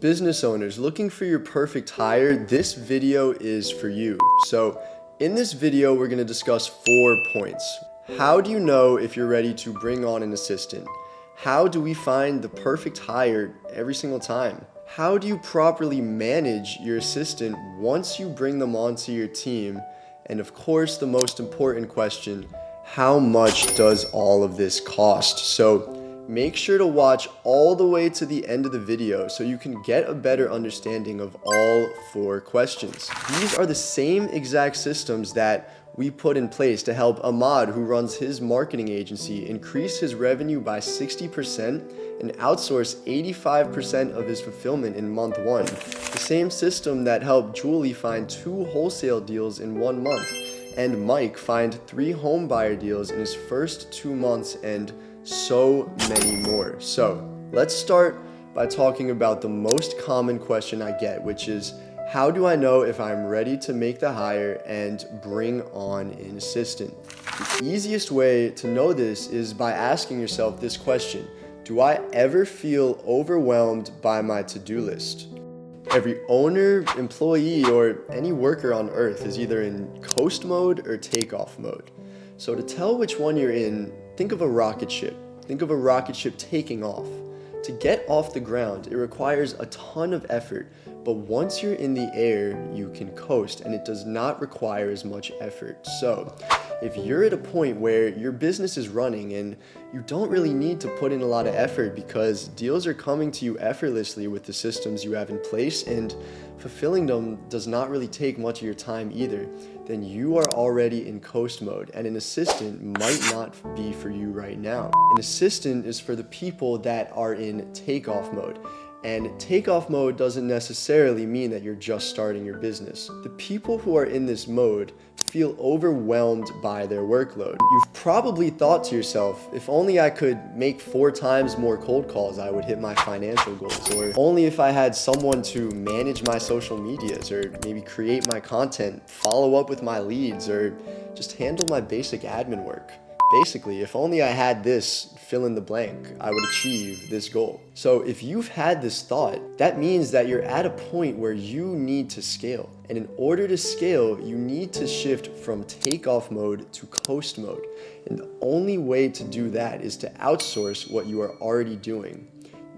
Business owners looking for your perfect hire, this video is for you. So in this video, we're going to discuss 4 points. How do you know if you're ready to bring on an assistant? How do we find the perfect hire every single time? How do you properly manage your assistant once you bring them onto your team? And of course, the most important question, how much does all of this cost? So make sure to watch all the way to the end of the video so you can get a better understanding of all 4 questions. These are the same exact systems that we put in place to help Ahmad, who runs his marketing agency, increase his revenue by 60% and outsource 85% of his fulfillment in month 1. The same system that helped Julie find 2 wholesale deals in 1 month, and Mike find 3 home buyer deals in his first 2 months, and so many more. So let's start by talking about the most common question I get, which is, how do I know if I'm ready to make the hire and bring on an assistant? The easiest way to know this is by asking yourself this question: do I ever feel overwhelmed by my to-do list? Every owner, employee, or any worker on earth is either in coast mode or takeoff mode. So to tell which one you're in, think of a rocket ship. Think of a rocket ship taking off. To get off the ground, it requires a ton of effort, but once you're in the air, you can coast, and it does not require as much effort. So if you're at a point where your business is running and you don't really need to put in a lot of effort because deals are coming to you effortlessly with the systems you have in place, and fulfilling them does not really take much of your time either, then you are already in coast mode, and an assistant might not be for you right now. An assistant is for the people that are in takeoff mode. And takeoff mode doesn't necessarily mean that you're just starting your business. The people who are in this mode feel overwhelmed by their workload. You've probably thought to yourself, if only I could make 4 times more cold calls, I would hit my financial goals. Or only if I had someone to manage my social medias, or maybe create my content, follow up with my leads, or just handle my basic admin work. Basically, if only I had this fill in the blank, I would achieve this goal. So if you've had this thought, that means that you're at a point where you need to scale. And in order to scale, you need to shift from takeoff mode to coast mode. And the only way to do that is to outsource what you are already doing.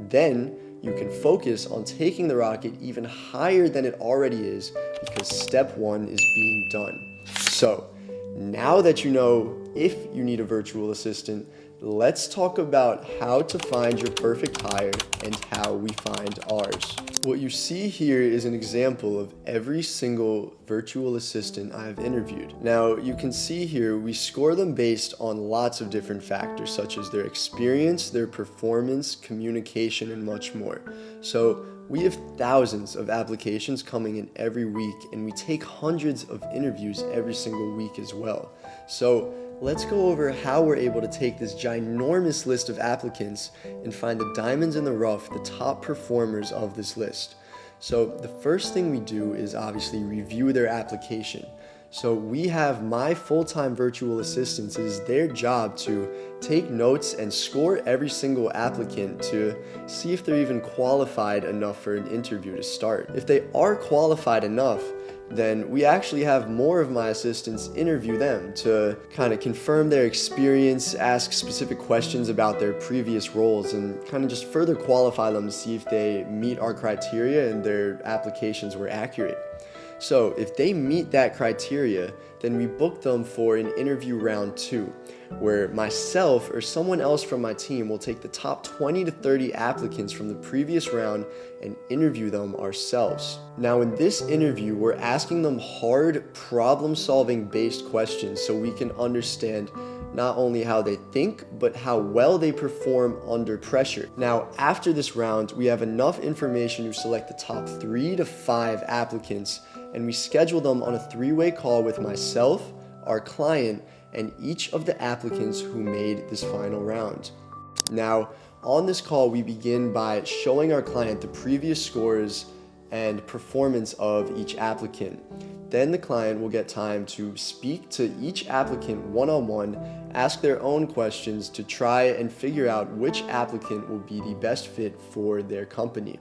Then you can focus on taking the rocket even higher than it already is, because step 1 is being done. So now that you know if you need a virtual assistant, let's talk about how to find your perfect hire and how we find ours. What you see here is an example of every single virtual assistant I've interviewed. Now, you can see here we score them based on lots of different factors, such as their experience, their performance, communication, and much more. So we have thousands of applications coming in every week, and we take hundreds of interviews every single week as well. So let's go over how we're able to take this ginormous list of applicants and find the diamonds in the rough, the top performers of this list. So the first thing we do is obviously review their application. So we have my full-time virtual assistants. It is their job to take notes and score every single applicant to see if they're even qualified enough for an interview to start. If they are qualified enough, then we actually have more of my assistants interview them to kind of confirm their experience, ask specific questions about their previous roles, and kind of just further qualify them to see if they meet our criteria and their applications were accurate. So if they meet that criteria, then we book them for an interview round 2, where myself or someone else from my team will take the top 20 to 30 applicants from the previous round and interview them ourselves. Now in this interview, we're asking them hard problem-solving based questions so we can understand not only how they think, but how well they perform under pressure. Now, after this round, we have enough information to select the top 3 to 5 applicants, and we schedule them on a 3-way call with myself, our client, and each of the applicants who made this final round. Now, on this call, we begin by showing our client the previous scores and performance of each applicant. Then the client will get time to speak to each applicant one-on-one, ask their own questions to try and figure out which applicant will be the best fit for their company.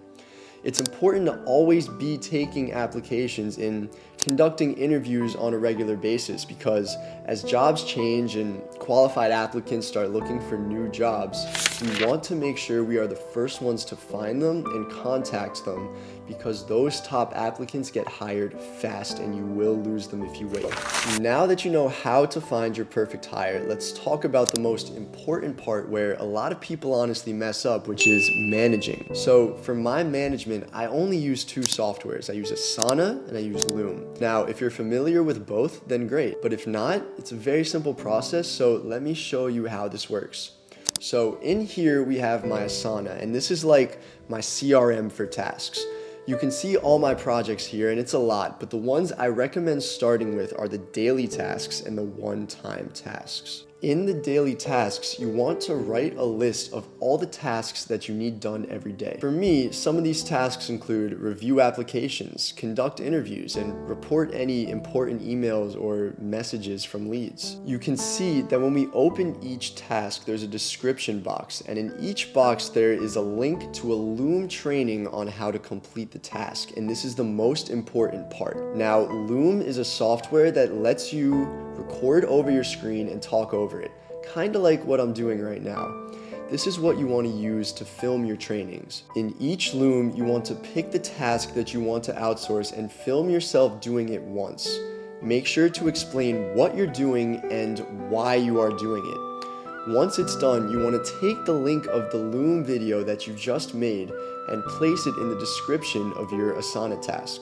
It's important to always be taking applications and conducting interviews on a regular basis, because as jobs change and qualified applicants start looking for new jobs, we want to make sure we are the first ones to find them and contact them, because those top applicants get hired fast and you will lose them if you wait. Now that you know how to find your perfect hire, let's talk about the most important part where a lot of people honestly mess up, which is managing. So for my management, I only use two softwares. I use Asana and I use Loom. Now, if you're familiar with both, then great. But if not, it's a very simple process, so let me show you how this works. So in here we have my Asana, and this is like my CRM for tasks. You can see all my projects here, and it's a lot, but the ones I recommend starting with are the daily tasks and the one-time tasks. In the daily tasks, you want to write a list of all the tasks that you need done every day. For me, some of these tasks include review applications, conduct interviews, and report any important emails or messages from leads. You can see that when we open each task, there's a description box, and in each box there is a link to a Loom training on how to complete the task, and this is the most important part. Now, Loom is a software that lets you record over your screen and talk over it, kind of like what I'm doing right now. This is what you want to use to film your trainings. In each Loom, you want to pick the task that you want to outsource and film yourself doing it once. Make sure to explain what you're doing and why you are doing it. Once it's done, you want to take the link of the Loom video that you just made and place it in the description of your Asana task.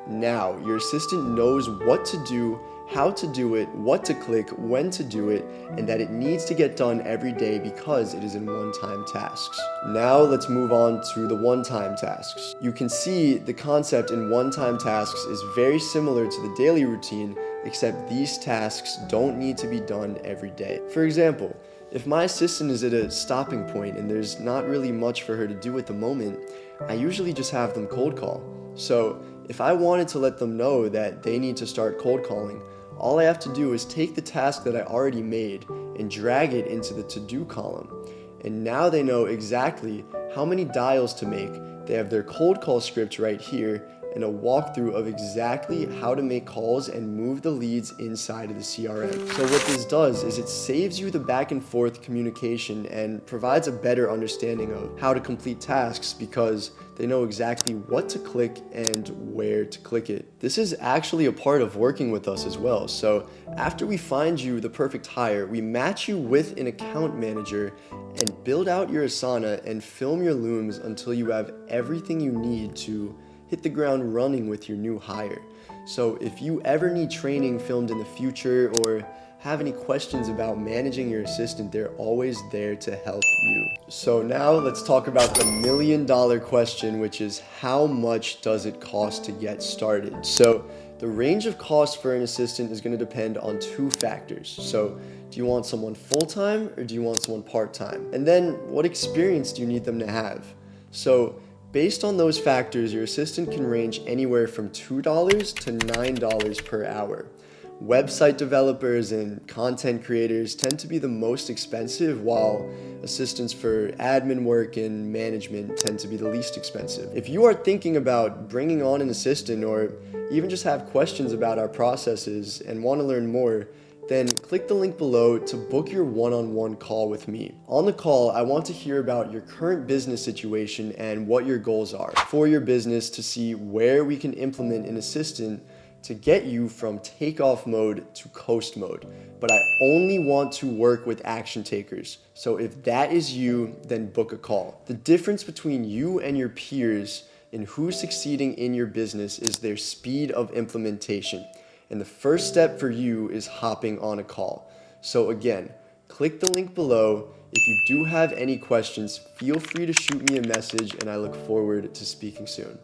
Now, your assistant knows what to do, how to do it, what to click, when to do it, and that it needs to get done every day because it is in one-time tasks. Now let's move on to the one-time tasks. You can see the concept in one-time tasks is very similar to the daily routine, except these tasks don't need to be done every day. For example, if my assistant is at a stopping point and there's not really much for her to do at the moment, I usually just have them cold call. So if I wanted to let them know that they need to start cold calling, all I have to do is take the task that I already made and drag it into the to-do column. And now they know exactly how many dials to make. They have their cold call script right here and a walkthrough of exactly how to make calls and move the leads inside of the CRM. So what this does is it saves you the back and forth communication and provides a better understanding of how to complete tasks because they know exactly what to click and where to click it. This is actually a part of working with us as well. So after we find you the perfect hire, we match you with an account manager and build out your Asana and film your Looms until you have everything you need to hit the ground running with your new hire. So if you ever need training filmed in the future or have any questions about managing your assistant, they're always there to help you. So now let's talk about the million-dollar question, which is how much does it cost to get started? So the range of cost for an assistant is going to depend on two factors. So do you want someone full-time or do you want someone part-time? And then what experience do you need them to have? So based on those factors, your assistant can range anywhere from $2 to $9 per hour. Website developers and content creators tend to be the most expensive, while assistants for admin work and management tend to be the least expensive. If you are thinking about bringing on an assistant or even just have questions about our processes and want to learn more, then click the link below to book your one-on-one call with me. On the call, I want to hear about your current business situation and what your goals are for your business to see where we can implement an assistant to get you from takeoff mode to coast mode. But I only want to work with action takers. So if that is you, then book a call. The difference between you and your peers in who's succeeding in your business is their speed of implementation. And the first step for you is hopping on a call. So again, click the link below. If you do have any questions, feel free to shoot me a message and I look forward to speaking soon.